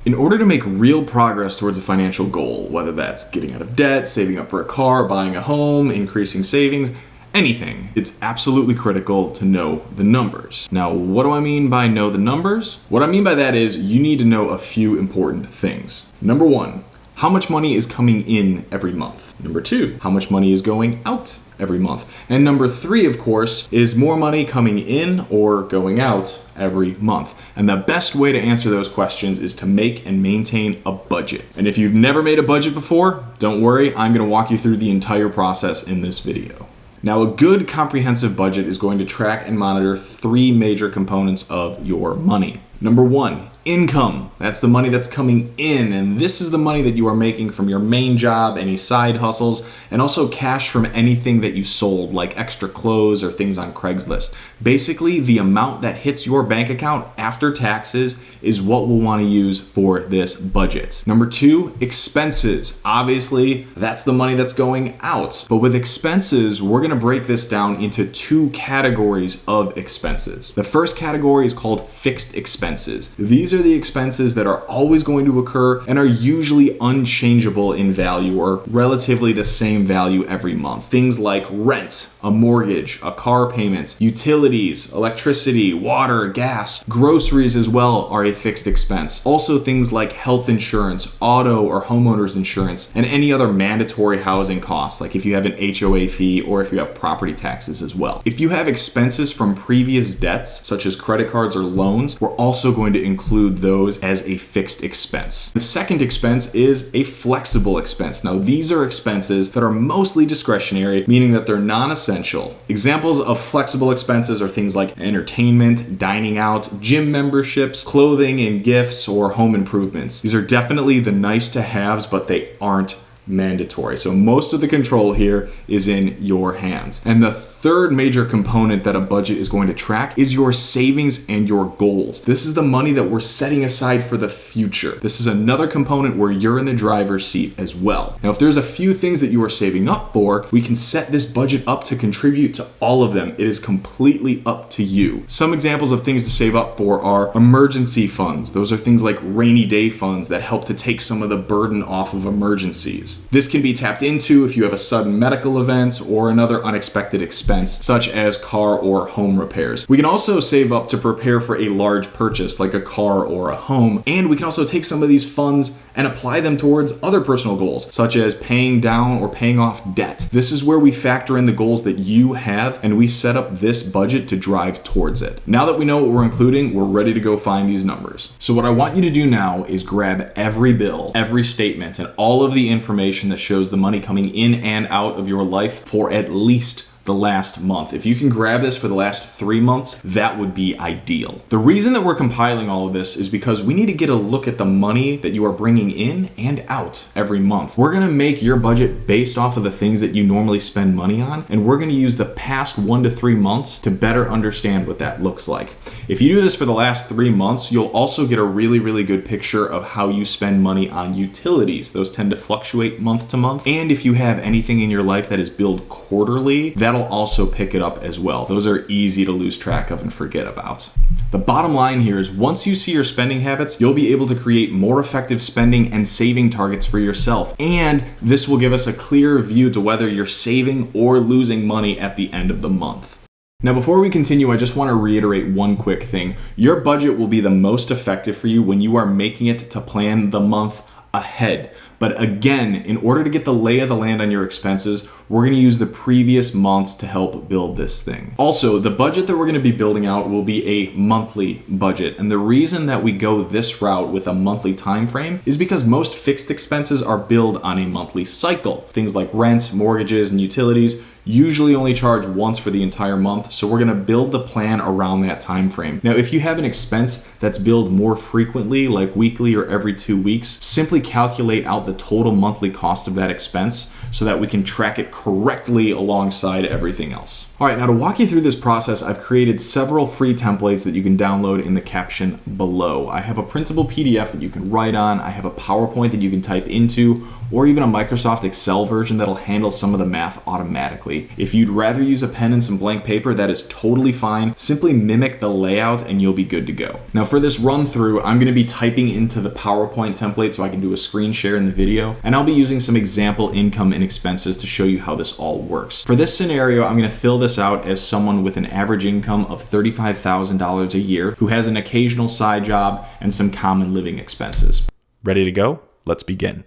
In order to make real progress towards a financial goal, whether that's getting out of debt, saving up for a car, buying a home, increasing savings, anything, it's absolutely critical to know the numbers. Now, what do I mean by know the numbers? What I mean by that is you need to know a few important things. Number one, how much money is coming in every month? Number two, how much money is going out every month? And number three, of course, is more money coming in or going out every month? And the best way to answer those questions is to make and maintain a budget. And if you've never made a budget before, don't worry, I'm gonna walk you through the entire process in this video. Now, a good comprehensive budget is going to track and monitor three major components of your money. Number one, income. That's the money that's coming in, and this is the money that you are making from your main job, any side hustles, and also cash from anything that you sold, like extra clothes or things on Craigslist. Basically, the amount that hits your bank account after taxes is what we'll want to use for this budget. Number two, expenses. Obviously, that's the money that's going out. But with expenses, we're going to break this down into two categories of expenses. The first category is called fixed expenses. These are the expenses that are always going to occur and are usually unchangeable in value or relatively the same value every month. Things like rent, a mortgage, a car payment, utilities, electricity, water, gas, groceries as well are a fixed expense. Also things like health insurance, auto or homeowners insurance, and any other mandatory housing costs, like if you have an HOA fee or if you have property taxes as well. If you have expenses from previous debts, such as credit cards or loans, we're also going to include those as a fixed expense. The second expense is a flexible expense. Now, these are expenses that are mostly discretionary, meaning that they're non-essential. Examples of flexible expenses are things like entertainment, dining out, gym memberships, clothing and gifts, or home improvements. These are definitely the nice to haves, but they aren't mandatory. So most of the control here is in your hands. And the third major component that a budget is going to track is your savings and your goals. This is the money that we're setting aside for the future. This is another component where you're in the driver's seat as well. Now, if there's a few things that you are saving up for, we can set this budget up to contribute to all of them. It is completely up to you. Some examples of things to save up for are emergency funds. Those are things like rainy day funds that help to take some of the burden off of emergencies. This can be tapped into if you have a sudden medical event or another unexpected expense, such as car or home repairs. We can also save up to prepare for a large purchase like a car or a home, and we can also take some of these funds and apply them towards other personal goals, such as paying down or paying off debt. This is where we factor in the goals that you have, and we set up this budget to drive towards it. Now that we know what we're including, we're ready to go find these numbers. So what I want you to do now is grab every bill, every statement, and all of the information that shows the money coming in and out of your life for at least the last month. If you can grab this for the last 3 months, that would be ideal. The reason that we're compiling all of this is because we need to get a look at the money that you are bringing in and out every month. We're gonna make your budget based off of the things that you normally spend money on, and we're gonna use the past 1 to 3 months to better understand what that looks like. If you do this for the last 3 months, you'll also get a really good picture of how you spend money on utilities. Those tend to fluctuate month to month. And if you have anything in your life that is billed quarterly, that'll also pick it up as well. Those are easy to lose track of and forget about. The bottom line here is once you see your spending habits, you'll be able to create more effective spending and saving targets for yourself. And this will give us a clear view to whether you're saving or losing money at the end of the month. Now, before we continue, I just want to reiterate one quick thing. Your budget will be the most effective for you when you are making it to plan the month ahead. But again, in order to get the lay of the land on your expenses, we're going to use the previous months to help build this thing. Also, the budget that we're going to be building out will be a monthly budget. And the reason that we go this route with a monthly time frame is because most fixed expenses are billed on a monthly cycle. Things like rent, mortgages, and utilities usually only charge once for the entire month, so we're going to build the plan around that time frame. Now, if you have an expense that's billed more frequently, like weekly or every 2 weeks, simply calculate out the total monthly cost of that expense so that we can track it correctly alongside everything else. All right, now to walk you through this process, I've created several free templates that you can download in the caption below. I have a printable PDF that you can write on, I have a PowerPoint that you can type into, or even a Microsoft Excel version that'll handle some of the math automatically. me. If you'd rather use a pen and some blank paper, that is totally fine. Simply mimic the layout and you'll be good to go. Now for this run through, I'm gonna be typing into the PowerPoint template so I can do a screen share in the video, and I'll be using some example income and expenses to show you how this all works. For this scenario, I'm gonna fill this out as someone with an average income of $35,000 a year who has an occasional side job and some common living expenses. Ready to go? Let's begin.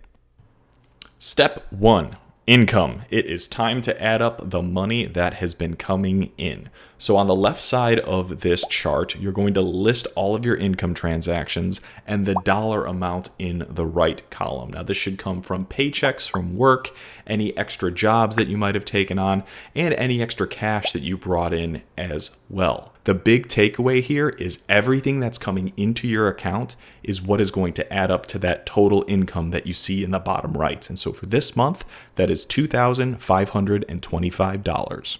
Step 1. Income. It is time to add up the money that has been coming in. So on the left side of this chart, you're going to list all of your income transactions and the dollar amount in the right column. Now this should come from paychecks from work, any extra jobs that you might have taken on, and any extra cash that you brought in as well. The big takeaway here is everything that's coming into your account is what is going to add up to that total income that you see in the bottom right. And so for this month, that is $2,525.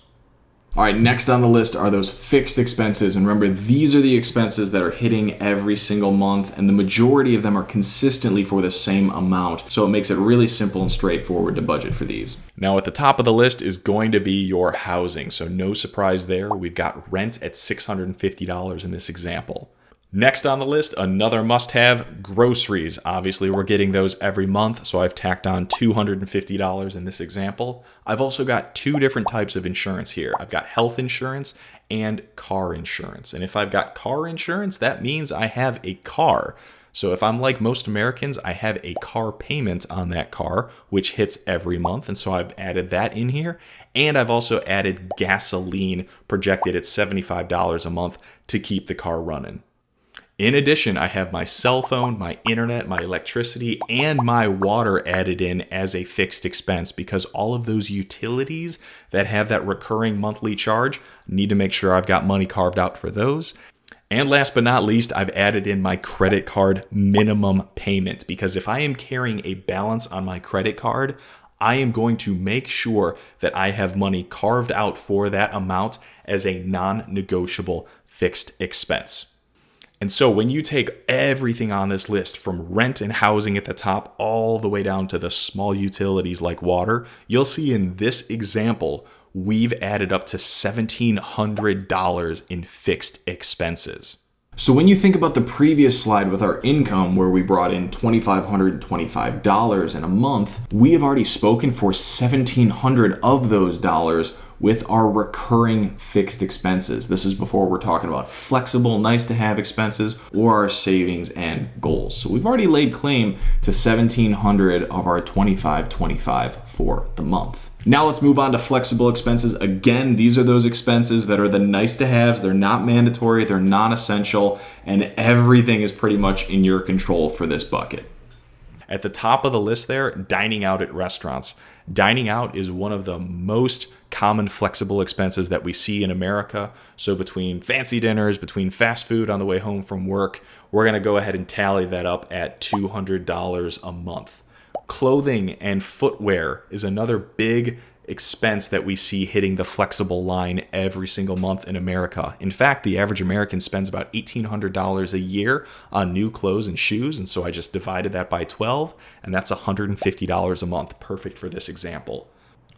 All right, next on the list are those fixed expenses. And remember, these are the expenses that are hitting every single month, and the majority of them are consistently for the same amount. So it makes it really simple and straightforward to budget for these. Now at the top of the list is going to be your housing. So no surprise there. We've got rent at $650 in this example. Next on the list, another must-have, groceries. Obviously, we're getting those every month, so I've tacked on $250 in this example. I've also got two different types of insurance here. I've got health insurance and car insurance. And if I've got car insurance, that means I have a car. So if I'm like most Americans, I have a car payment on that car, which hits every month. And so I've added that in here. And I've also added gasoline projected at $75 a month to keep the car running. In addition, I have my cell phone, my internet, my electricity, and my water added in as a fixed expense because all of those utilities that have that recurring monthly charge need to make sure I've got money carved out for those. And last but not least, I've added in my credit card minimum payment because if I am carrying a balance on my credit card, I am going to make sure that I have money carved out for that amount as a non-negotiable fixed expense. And so when you take everything on this list from rent and housing at the top all the way down to the small utilities like water, you'll see in this example, we've added up to $1,700 in fixed expenses. So when you think about the previous slide with our income where we brought in $2,525 in a month, we have already spoken for $1,700 of those dollars with our recurring fixed expenses. This is before we're talking about flexible, nice to have expenses or our savings and goals. So we've already laid claim to $1,700 of our $2,525 for the month. Now let's move on to flexible expenses. Again, these are those expenses that are the nice to haves. They're not mandatory, they're non-essential, and everything is pretty much in your control for this bucket. At the top of the list there, dining out at restaurants. Dining out is one of the most common flexible expenses that we see in America. So between fancy dinners, between fast food on the way home from work, we're going to go ahead and tally that up at $200 a month. Clothing and footwear is another big expense that we see hitting the flexible line every single month in America. In fact, the average American spends about $1,800 a year on new clothes and shoes. And so I just divided that by 12, and that's $150 a month. Perfect for this example.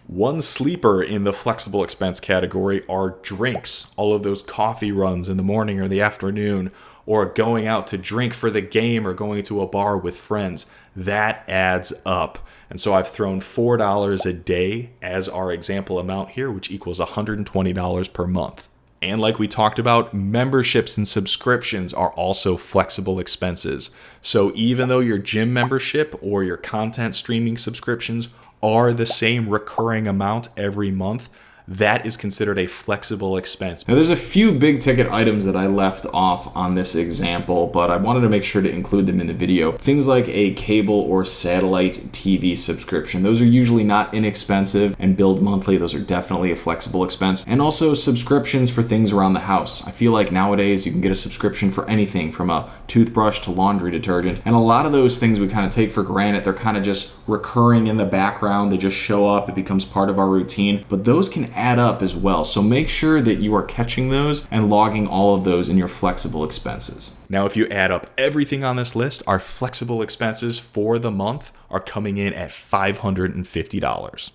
One sleeper in the flexible expense category are drinks. All of those coffee runs in the morning or the afternoon, or going out to drink for the game or going to a bar with friends. That adds up. And so I've thrown $4 a day as our example amount here, which equals $120 per month. And like we talked about, memberships and subscriptions are also flexible expenses. So even though your gym membership or your content streaming subscriptions are the same recurring amount every month, that is considered a flexible expense. Now there's a few big ticket items that I left off on this example, but I wanted to make sure to include them in the video. Things like a cable or satellite TV subscription. Those are usually not inexpensive and billed monthly. Those are definitely a flexible expense. And also subscriptions for things around the house. I feel like nowadays you can get a subscription for anything from a toothbrush to laundry detergent. And a lot of those things we kind of take for granted. They're kind of just recurring in the background. They just show up. It becomes part of our routine. But those can add up as well. So make sure that you are catching those and logging all of those in your flexible expenses. Now, if you add up everything on this list, our flexible expenses for the month are coming in at $550.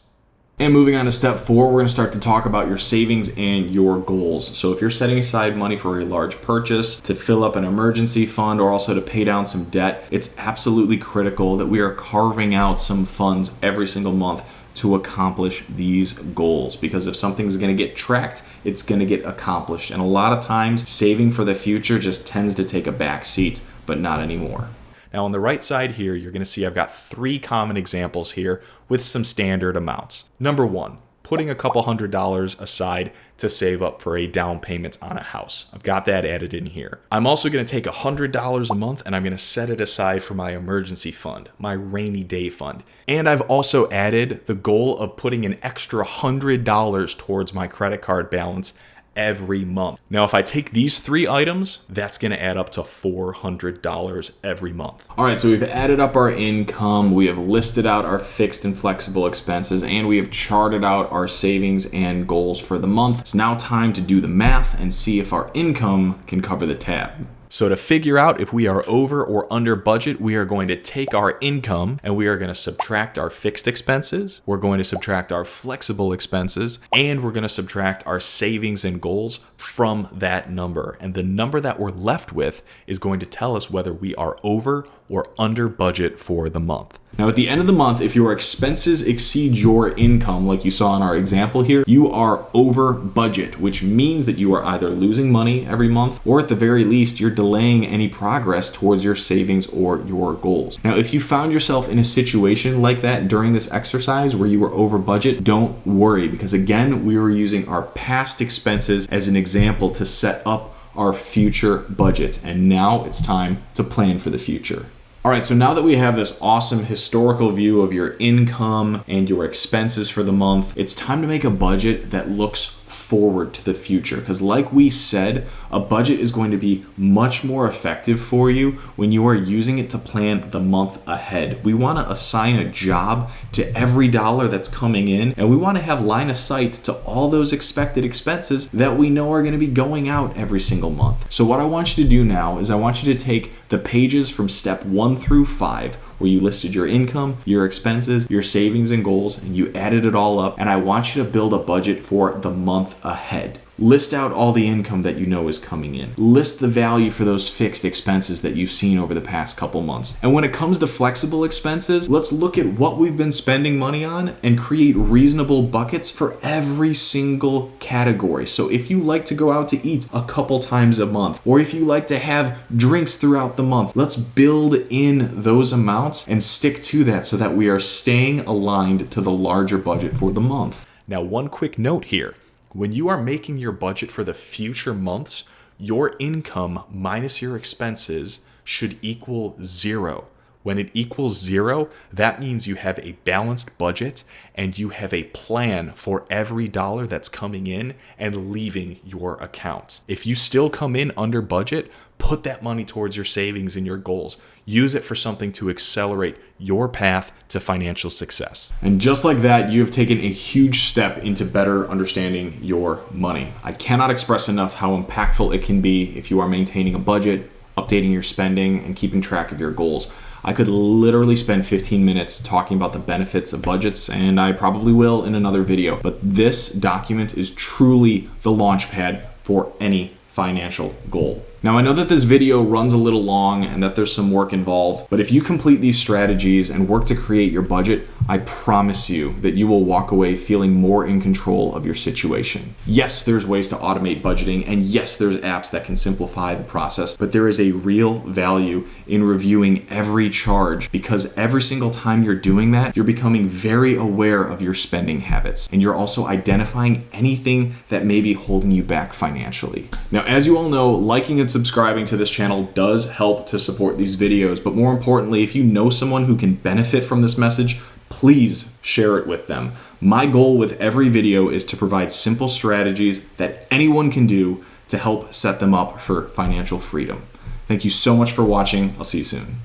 And moving on to step 4, we're going to start to talk about your savings and your goals. So if you're setting aside money for a large purchase, to fill up an emergency fund, or also to pay down some debt, it's absolutely critical that we are carving out some funds every single month to accomplish these goals. Because if something's going to get tracked, it's going to get accomplished. And a lot of times, saving for the future just tends to take a back seat, but not anymore. Now on the right side here, you're going to see I've got 3 common examples here with some standard amounts. Number 1, putting a couple $100s aside to save up for a down payment on a house. I've got that added in here. I'm also going to take $100 a month and I'm going to set it aside for my emergency fund, my rainy day fund. And I've also added the goal of putting an extra $100 towards my credit card balance every month. Now, if I take these 3 items, that's going to add up to $400 every month. All right, so we've added up our income, we have listed out our fixed and flexible expenses, and we have charted out our savings and goals for the month. It's now time to do the math and see if our income can cover the tab. So to figure out if we are over or under budget, we are going to take our income and we are going to subtract our fixed expenses. We're going to subtract our flexible expenses, and we're going to subtract our savings and goals from that number. And the number that we're left with is going to tell us whether we are over or under budget for the month. Now, at the end of the month, if your expenses exceed your income, like you saw in our example here, you are over budget, which means that you are either losing money every month, or at the very least, you're delaying any progress towards your savings or your goals. Now, if you found yourself in a situation like that during this exercise where you were over budget, don't worry, because again, we were using our past expenses as an example to set up our future budget. And now it's time to plan for the future. All right, so now that we have this awesome historical view of your income and your expenses for the month, it's time to make a budget that looks forward to the future. Because like we said, a budget is going to be much more effective for you when you are using it to plan the month ahead. We want to assign a job to every dollar that's coming in, and we want to have line of sight to all those expected expenses that we know are going to be going out every single month. So what I want you to do now is I want you to take the pages from step 1 through 5, where you listed your income, your expenses, your savings and goals, and you added it all up, and I want you to build a budget for the month ahead. List out all the income that you know is coming in. List the value for those fixed expenses that you've seen over the past couple months. And when it comes to flexible expenses, let's look at what we've been spending money on and create reasonable buckets for every single category. So if you like to go out to eat a couple times a month, or if you like to have drinks throughout the month, let's build in those amounts and stick to that so that we are staying aligned to the larger budget for the month. Now, one quick note here. When you are making your budget for the future months, your income minus your expenses should equal 0. When it equals 0, that means you have a balanced budget and you have a plan for every dollar that's coming in and leaving your account. If you still come in under budget, put that money towards your savings and your goals. Use it for something to accelerate your path to financial success. And just like that, you have taken a huge step into better understanding your money. I cannot express enough how impactful it can be if you are maintaining a budget, updating your spending, and keeping track of your goals. I could literally spend 15 minutes talking about the benefits of budgets, and I probably will in another video. But this document is truly the launch pad for any financial goal. Now, I know that this video runs a little long and that there's some work involved, but if you complete these strategies and work to create your budget, I promise you that you will walk away feeling more in control of your situation. Yes, there's ways to automate budgeting, and yes, there's apps that can simplify the process, but there is a real value in reviewing every charge, because every single time you're doing that, you're becoming very aware of your spending habits, and you're also identifying anything that may be holding you back financially. Now, as you all know, liking and subscribing to this channel does help to support these videos, but more importantly, if you know someone who can benefit from this message, please share it with them. My goal with every video is to provide simple strategies that anyone can do to help set them up for financial freedom. Thank you so much for watching. I'll see you soon.